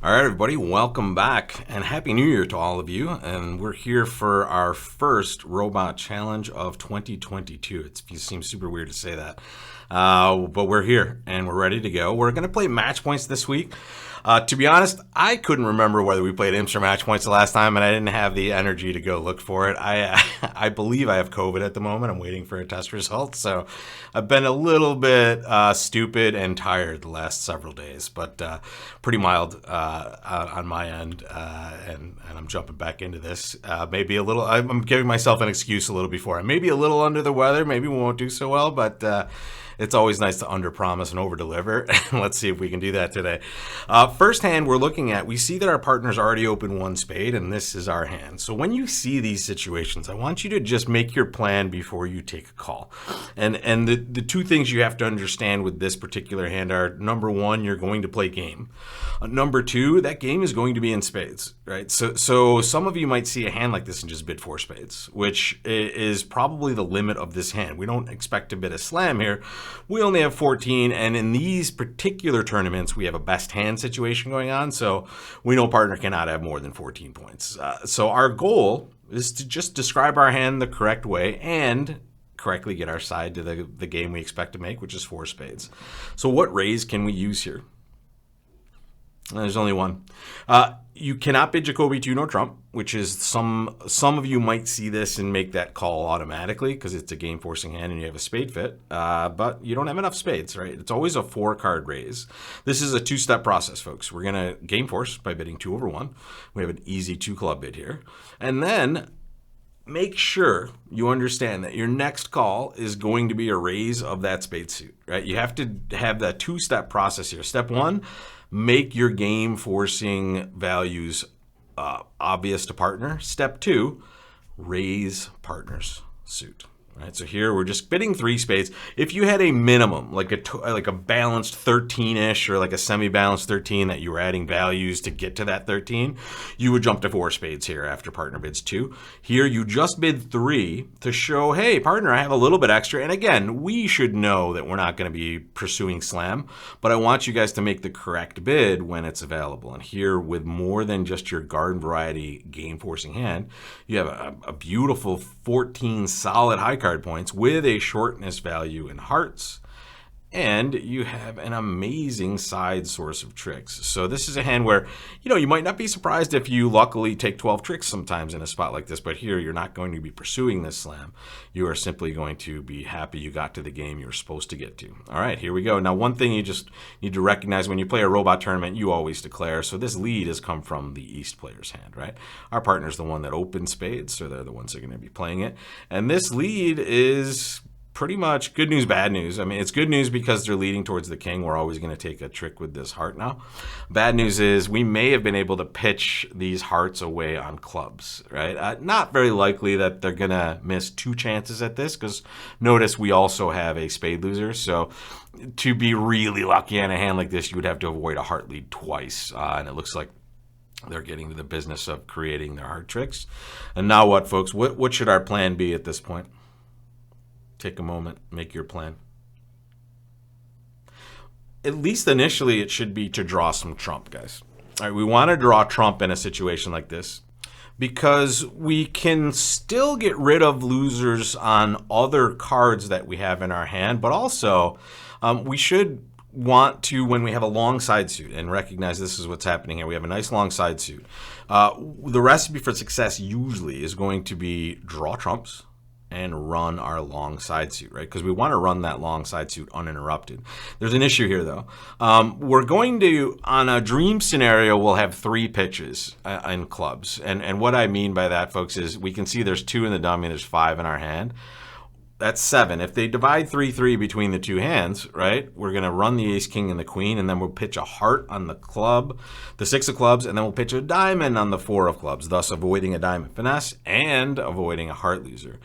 All right, everybody, welcome back and Happy New Year to all of you. And we're here for our first Robot Challenge of 2022. It seems super weird to say that. But we're here and we're ready to go. We're going to play match points this week. To be honest, I couldn't remember whether we played Imps or match points the last time, and I didn't have the energy to go look for it. I believe I have COVID at the moment. I'm waiting for a test result, so I've been a little bit stupid and tired the last several days, but pretty mild on my end, and I'm jumping back into this. Maybe a little. I'm giving myself an excuse a little before. I may be a little under the weather. Maybe we won't do so well, but it's always nice to underpromise and overdeliver. Let's see if we can do that today. First hand we're looking at, we see that our partner's already opened one spade, and this is our hand. So when you see these situations, I want you to just make your plan before you take a call. And the two things you have to understand with this particular hand are, number one, you're going to play game. Number two, that game is going to be in spades, right? So some of you might see a hand like this and just bid 4 spades, which is probably the limit of this hand. We don't expect to bid a slam here. We only have 14, and in these particular tournaments, we have a best hand situation going on, so we know partner cannot have more than 14 points. So our goal is to just describe our hand the correct way and correctly get our side to the game we expect to make, which is 4 spades. So what raise can we use here? There's only one. You cannot bid Jacoby 2 nor Trump, which is some of you might see this and make that call automatically because it's a game forcing hand and you have a spade fit, but you don't have enough spades, right? It's always a 4-card raise. This is a 2-step process, folks. We're going to game force by bidding 2 over 1. We have an easy 2-club bid here. And then make sure you understand that your next call is going to be a raise of that spade suit, right? You have to have that 2-step process here. Step 1, make your game forcing values obvious to partner. Step 2, raise partner's suit. Right, so here we're just bidding 3 spades. If you had a minimum, like a balanced 13-ish or like a semi-balanced 13 that you were adding values to get to that 13, you would jump to 4 spades here after partner bids 2. Here you just bid 3 to show, hey, partner, I have a little bit extra. And again, we should know that we're not going to be pursuing slam, but I want you guys to make the correct bid when it's available. And here, with more than just your garden variety game forcing hand, you have a beautiful 14 solid high card points with a shortness value in hearts, and you have an amazing side source of tricks. So this is a hand where, you might not be surprised if you luckily take 12 tricks sometimes in a spot like this, but here you're not going to be pursuing this slam. You are simply going to be happy you got to the game you were supposed to get to. All right, here we go. Now, one thing you just need to recognize when you play a robot tournament, you always declare. So this lead has come from the East player's hand, right? Our partner's the one that opened spades, so they're the ones that are going to be playing it. And this lead is pretty much good news, bad news. I mean, it's good news because they're leading towards the king. We're always going to take a trick with this heart now. Bad news is we may have been able to pitch these hearts away on clubs, right? Not very likely that they're going to miss 2 chances at this because notice we also have a spade loser. So to be really lucky in a hand like this, you would have to avoid a heart lead twice. And it looks like they're getting to the business of creating their heart tricks. And now what, folks? What should our plan be at this point? Take a moment, make your plan. At least initially, it should be to draw some trump, guys. All right, we want to draw trump in a situation like this because we can still get rid of losers on other cards that we have in our hand, but also we should want to, when we have a long side suit, and recognize this is what's happening here. We have a nice long side suit. The recipe for success usually is going to be draw trumps and run our long side suit, right? Because we want to run that long side suit uninterrupted. There's an issue here, though. We're going to, on a dream scenario, we'll have 3 pitches in clubs. And what I mean by that, folks, is we can see there's 2 in the dummy, there's 5 in our hand. That's 7. If they divide 3-3 between the 2 hands, right, we're going to run the ace, king, and the queen, and then we'll pitch a heart on the club, the 6 of clubs, and then we'll pitch a diamond on the 4 of clubs, thus avoiding a diamond finesse and avoiding a heart loser.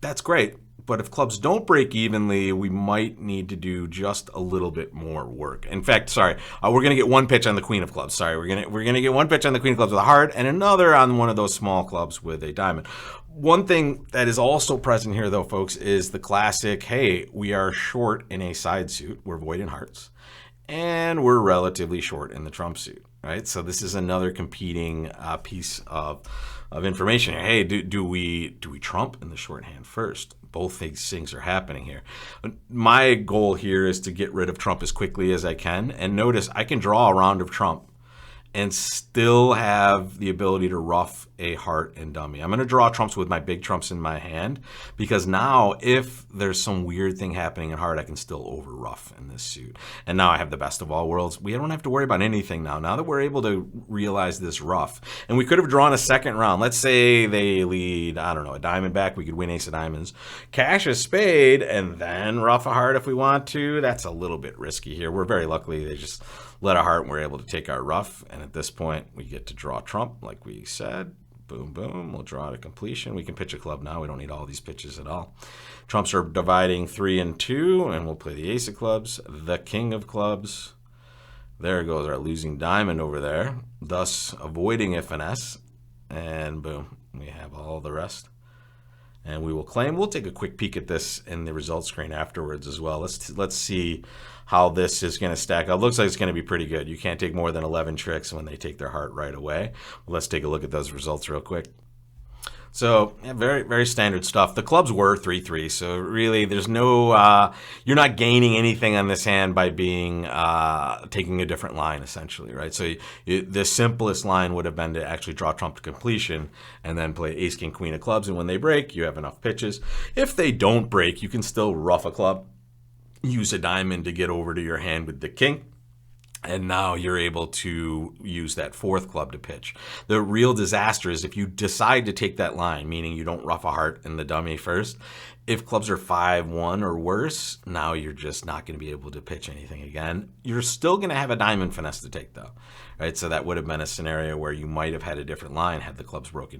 That's great. But if clubs don't break evenly, we might need to do just a little bit more work. In fact, we're going to get 1 pitch on the queen of clubs. We're going to get 1 pitch on the queen of clubs with a heart and another on one of those small clubs with a diamond. One thing that is also present here, though, folks, is the classic, hey, we are short in a side suit. We're void in hearts. and we're relatively short in the trump suit, right? So this is another competing piece of information here. Hey, do we trump in the shorthand first? Both these things are happening here. My goal here is to get rid of trump as quickly as I can, and notice I can draw a round of trump and still have the ability to ruff a heart and dummy. I'm going to draw trumps with my big trumps in my hand, because now if there's some weird thing happening in heart, I can still over ruff in this suit. And now I have the best of all worlds. We don't have to worry about anything now that we're able to realize this ruff. And we could have drawn a second round. Let's say they lead, I don't know, a diamond back. We could win ace of diamonds, cash a spade, and then ruff a heart if we want to. That's a little bit risky here. We're very lucky they just let a heart and we're able to take our ruff. And at this point, we get to draw trump like we said. Boom, boom. We'll draw to completion. We can pitch a club now. We don't need all these pitches at all. Trumps are dividing 3 and 2, and we'll play the ace of clubs, the king of clubs. There goes our losing diamond over there, thus avoiding a finesse. And boom, we have all the rest. And we will claim. We'll take a quick peek at this in the results screen afterwards as well. Let's see how this is going to stack up. Looks like it's going to be pretty good. You can't take more than 11 tricks when they take their heart right away. Well, let's take a look at those results real quick. So yeah, very, very standard stuff. The clubs were 3-3, so really there's no, you're not gaining anything on this hand by being taking a different line, essentially, right? So the simplest line would have been to actually draw trump to completion and then play ace, king, queen of clubs, and when they break, you have enough pitches. If they don't break, you can still ruff a club, use a diamond to get over to your hand with the king. And now you're able to use that fourth club to pitch. The real disaster is if you decide to take that line, meaning you don't ruff a heart in the dummy first. If clubs are 5-1 or worse, now you're just not going to be able to pitch anything again. You're still going to have a diamond finesse to take, though, right? So that would have been a scenario where you might have had a different line had the clubs broken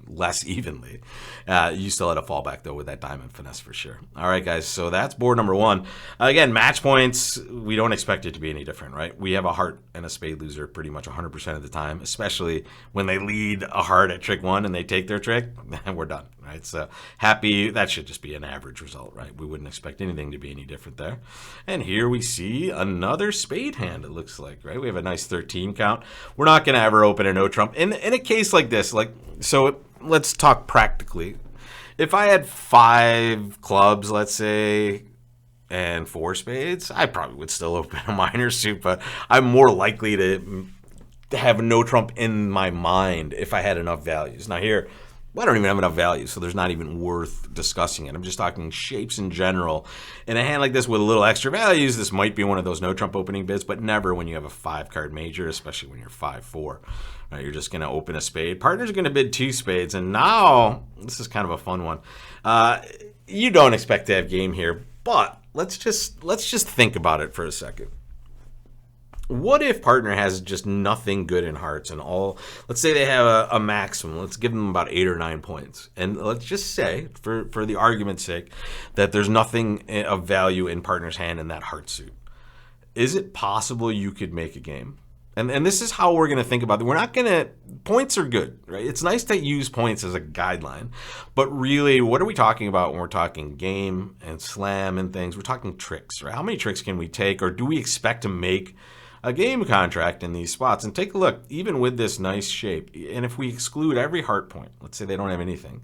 less evenly. You still had a fallback, though, with that diamond finesse for sure. All right, guys, so that's board number 1. Again, match points, we don't expect it to be any different, right? We have a heart and a spade loser pretty much 100% of the time, especially when they lead a heart at trick 1 and they take their trick, and we're done, right? So happy. That should just be an average result, right? We wouldn't expect anything to be any different there. And here we see another spade hand, it looks like, right? We have a nice 13 count. We're not going to ever open a no trump. In a case like this, let's talk practically. If I had 5 clubs, let's say, and 4 spades, I probably would still open a minor suit, but I'm more likely to have no trump in my mind if I had enough values. Now here, I don't even have enough values, so there's not even worth discussing it. I'm just talking shapes in general. In a hand like this with a little extra values, this might be one of those no trump opening bids, but never when you have a 5-card major, especially when you're 5-4. Right, you're just going to open a spade. Partner's going to bid 2 spades, and now this is kind of a fun one. You don't expect to have game here, but let's just think about it for a second. What if partner has just nothing good in hearts and all, let's say they have a maximum, let's give them about 8 or 9 points. And let's just say, for the argument's sake, that there's nothing of value in partner's hand in that heart suit. Is it possible you could make a game? And this is how we're going to think about it. We're not going to, points are good, right? It's nice to use points as a guideline. But really, what are we talking about when we're talking game and slam and things? We're talking tricks, right? How many tricks can we take, or do we expect to make a game contract in these spots? And take a look, even with this nice shape, and if we exclude every heart point, let's say they don't have anything,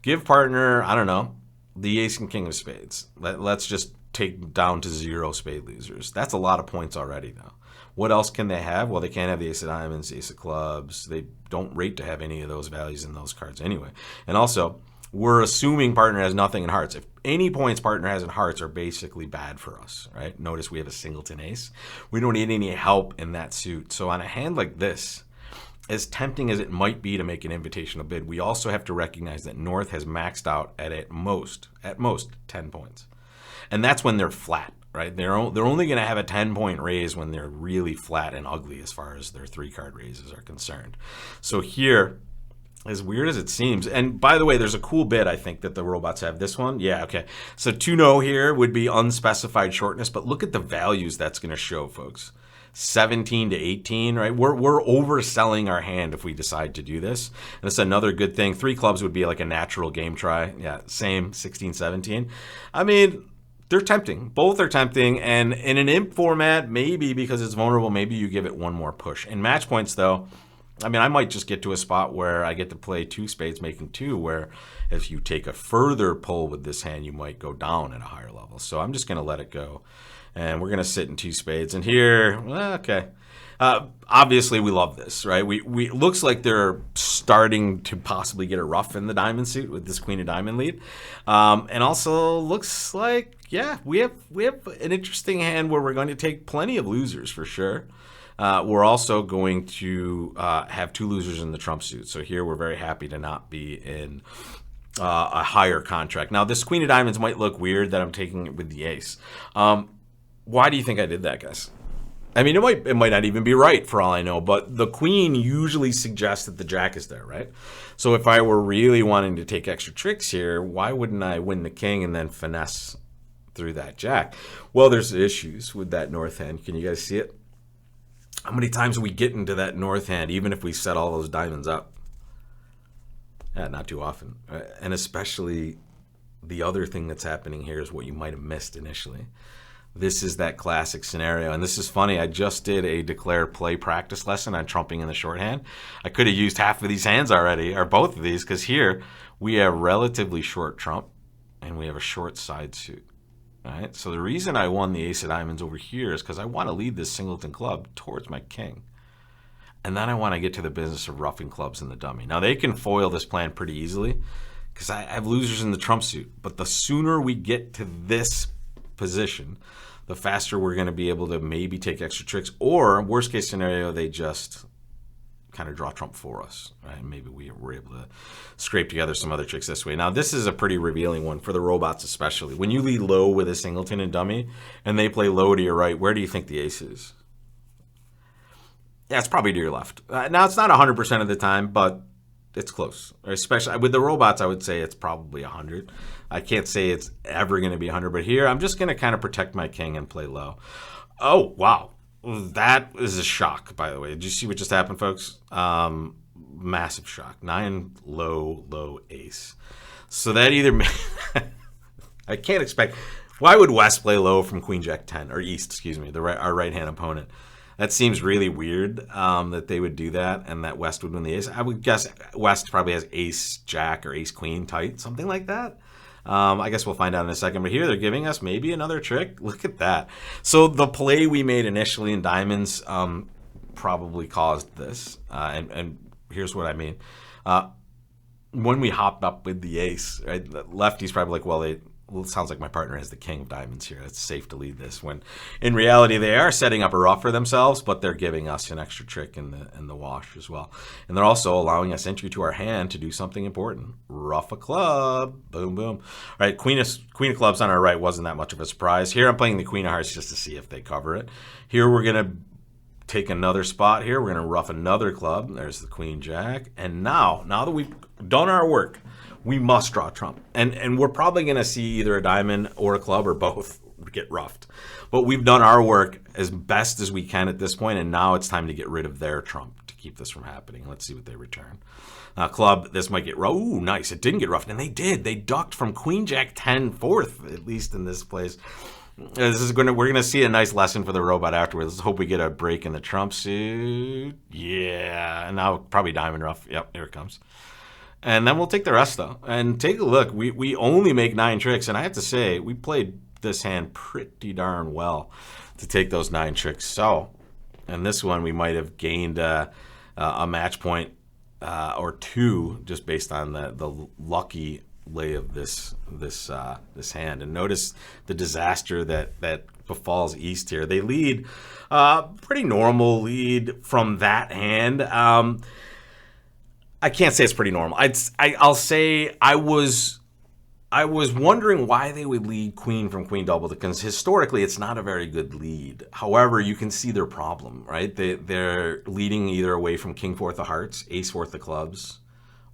give partner, I don't know, the ace and king of spades. Let's just take down to 0 spade losers. That's a lot of points already, though. What else can they have? Well, they can't have the ace of diamonds, ace of clubs. They don't rate to have any of those values in those cards anyway. And also, we're assuming partner has nothing in hearts. If any points partner has in hearts are basically bad for us, right? Notice we have a singleton ace. We don't need any help in that suit. So on a hand like this, as tempting as it might be to make an invitational bid, we also have to recognize that North has maxed out at most 10 points. And that's when they're flat, right? They're only going to have a 10-point raise when they're really flat and ugly as far as their 3-card raises are concerned. So here, as weird as it seems, and by the way, there's a cool bit I think that the robots have. This one, yeah, okay. So 2-0 here would be unspecified shortness, but look at the values that's going to show, folks. 17 to 18, right? We're overselling our hand if we decide to do this. And that's another good thing. 3 clubs would be like a natural game try. Yeah, same, 16, 17. I mean, they're tempting. Both are tempting. And in an imp format, maybe because it's vulnerable, maybe you give it one more push. In match points, though, I mean, I might just get to a spot where I get to play 2 spades, making 2, where if you take a further pull with this hand, you might go down at a higher level. So I'm just going to let it go. And we're going to sit in 2 spades. And here, okay. Obviously, we love this, right? We it looks like they're starting to possibly get a ruff in the diamond suit with this queen of diamond lead, and also looks like we have an interesting hand where we're going to take plenty of losers for sure. We're also going to have 2 losers in the trump suit, so here we're very happy to not be in a higher contract. Now, this queen of diamonds might look weird that I'm taking it with the ace. Why do you think I did that, guys? I mean, it might not even be right for all I know, but the queen usually suggests that the jack is there, right? So if I were really wanting to take extra tricks here, why wouldn't I win the king and then finesse through that jack? Well, there's issues with that north hand. Can you guys see it? How many times do we get into that north hand, even if we set all those diamonds up? Yeah, not too often. And especially the other thing that's happening here is what you might have missed initially. This is that classic scenario. And this is funny. I just did a declare play practice lesson on trumping in the shorthand. I could have used half of these hands already, or both of these, because here we have relatively short trump and we have a short side suit. All right. So the reason I won the ace of diamonds over here is because I want to lead this singleton club towards my king. And then I want to get to the business of roughing clubs in the dummy. Now, they can foil this plan pretty easily because I have losers in the trump suit. But the sooner we get to this position, the faster we're going to be able to maybe take extra tricks, or worst case scenario, they just kind of draw trump for us, right? Maybe we were able to scrape together some other tricks this way. Now, this is a pretty revealing one for the robots, especially. When you lead low with a singleton and dummy, and they play low to your right, where do you think the ace is? Yeah, it's probably to your left. Now, it's not 100% of the time, but it's close. Especially with the robots, I would say it's probably 100. I can't say it's ever going to be 100, but here I'm just going to kind of protect my king and play low. Oh, wow. That is a shock, by the way. Did you see what just happened, folks? Massive shock. 9 low ace. So that either I can't expect. Why would West play low from Queen Jack 10 or East? Excuse me, our right hand opponent. That seems really weird that they would do that and that West would win the ace. I would guess West probably has ace jack or ace queen tight, something like that. I guess we'll find out in a second. But here they're giving us maybe another trick. Look at that. So the play we made initially in diamonds probably caused this. And here's what I mean. When we hopped up with the ace, right, the lefty's probably like, well, it sounds like my partner has the king of diamonds here. It's safe to lead this. When in reality, they are setting up a ruff for themselves, but they're giving us an extra trick in the wash as well. And they're also allowing us entry to our hand to do something important. Ruff a club. Boom, boom. All right, queen of clubs on our right wasn't that much of a surprise. Here I'm playing the queen of hearts just to see if they cover it. Here we're going to take another spot here. We're going to ruff another club. There's the queen jack. And now that we've done our work, we must draw trump. And we're probably going to see either a diamond or a club or both get ruffed. But we've done our work as best as we can at this point, and now it's time to get rid of their trump to keep this from happening. Let's see what they return. Club, this might get rough. Ooh, nice. It didn't get ruffed, and they did. They ducked from Queen Jack 10 fourth, at least in this place. We're going to see a nice lesson for the robot afterwards. Let's hope we get a break in the trump suit. Yeah, and now probably diamond ruff. Yep, here it comes. And then we'll take the rest, though. And take a look. We only make 9 tricks. And I have to say, we played this hand pretty darn well to take those 9 tricks. So, and this one, we might have gained a match point or 2 just based on the lucky lay of this hand. And notice the disaster that befalls East here. They lead pretty normal lead from that hand. I can't say it's pretty normal. I'll say I was wondering why they would lead queen from queen double, because historically it's not a very good lead. However, you can see their problem, right? They're leading either away from king fourth of hearts, ace fourth of clubs,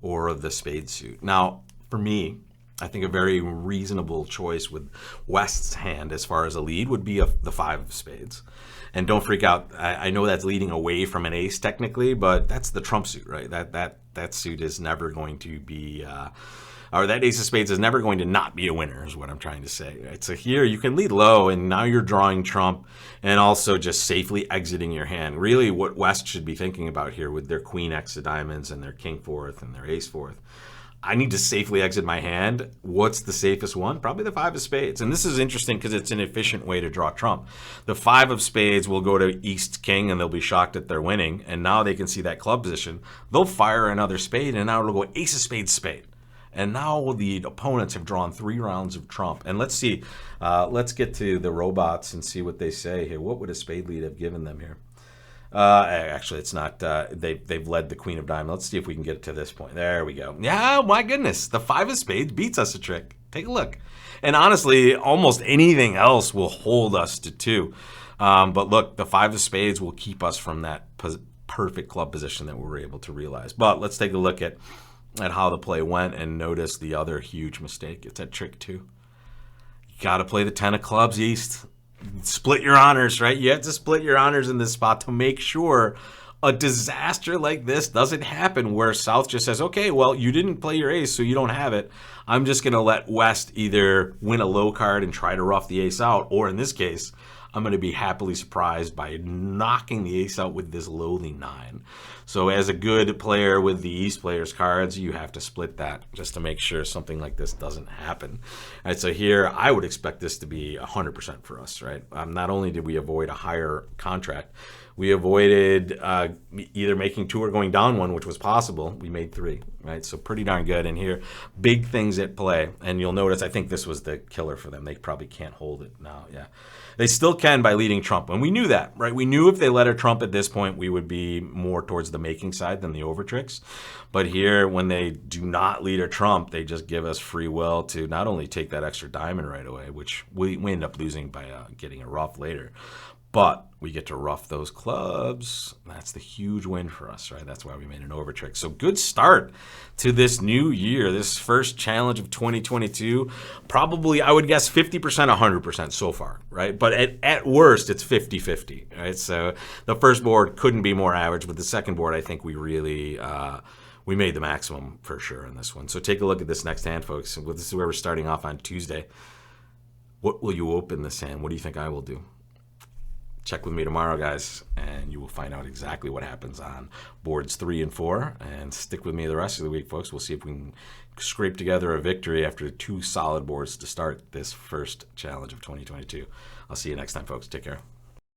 or the spade suit. Now, for me, I think a very reasonable choice with West's hand as far as a lead would be the 5 of spades. And don't freak out. I know that's leading away from an ace technically, but that's the trump suit, right? That suit is never going to be or that ace of spades is never going to not be a winner, is what I'm trying to say. Right? So here you can lead low, and now you're drawing trump and also just safely exiting your hand. Really what West should be thinking about here with their queen X of diamonds and their king fourth and their ace fourth. I need to safely exit my hand. What's the safest one? Probably the five of spades. And this is interesting because it's an efficient way to draw trump. The five of spades will go to East king and they'll be shocked that they're winning. And now they can see that club position. They'll fire another spade and now it'll go ace of spades spade. And now the opponents have drawn 3 rounds of trump. And let's see, let's get to the robots and see what they say here. What would a spade lead have given them here? Actually, it's not. They've led the queen of diamonds. Let's see if we can get it to this point. There we go. Yeah, my goodness. The five of spades beats us a trick. Take a look. And honestly, almost anything else will hold us to 2. But look, the five of spades will keep us from that perfect club position that we were able to realize. But let's take a look at how the play went and notice the other huge mistake. It's at trick 2. You got to play the 10 of clubs East. Split your honors, right? You have to split your honors in this spot to make sure a disaster like this doesn't happen where South just says, okay, well, you didn't play your ace, so you don't have it. I'm just going to let West either win a low card and try to rough the ace out, or in this case, I'm going to be happily surprised by knocking the ace out with this lowly 9. So as a good player with the East players cards, you have to split that just to make sure something like this doesn't happen. All right, so here I would expect this to be 100% for us, right? Not only did we avoid a higher contract, we avoided either making 2 or going down 1, which was possible. We made 3, right? So pretty darn good. And here, big things at play. And you'll notice, I think this was the killer for them. They probably can't hold it now, yeah. They still can by leading trump. And we knew that, right? We knew if they let a trump at this point, we would be more towards the making side than the over tricks. But here, when they do not lead a trump, they just give us free will to not only take that extra diamond right away, which we end up losing by getting a rough later, but we get to rough those clubs. That's the huge win for us, right? That's why we made an over trick. So good start to this new year, this first challenge of 2022. Probably, I would guess 50%, 100% so far, right? But at worst, it's 50-50, right? So the first board couldn't be more average, but the second board, I think we really... we made the maximum for sure in this one. So take a look at this next hand, folks. This is where we're starting off on Tuesday. What will you open this hand? What do you think I will do? Check with me tomorrow, guys, and you will find out exactly what happens on boards 3 and 4. And stick with me the rest of the week, folks. We'll see if we can scrape together a victory after 2 solid boards to start this first challenge of 2022. I'll see you next time, folks. Take care.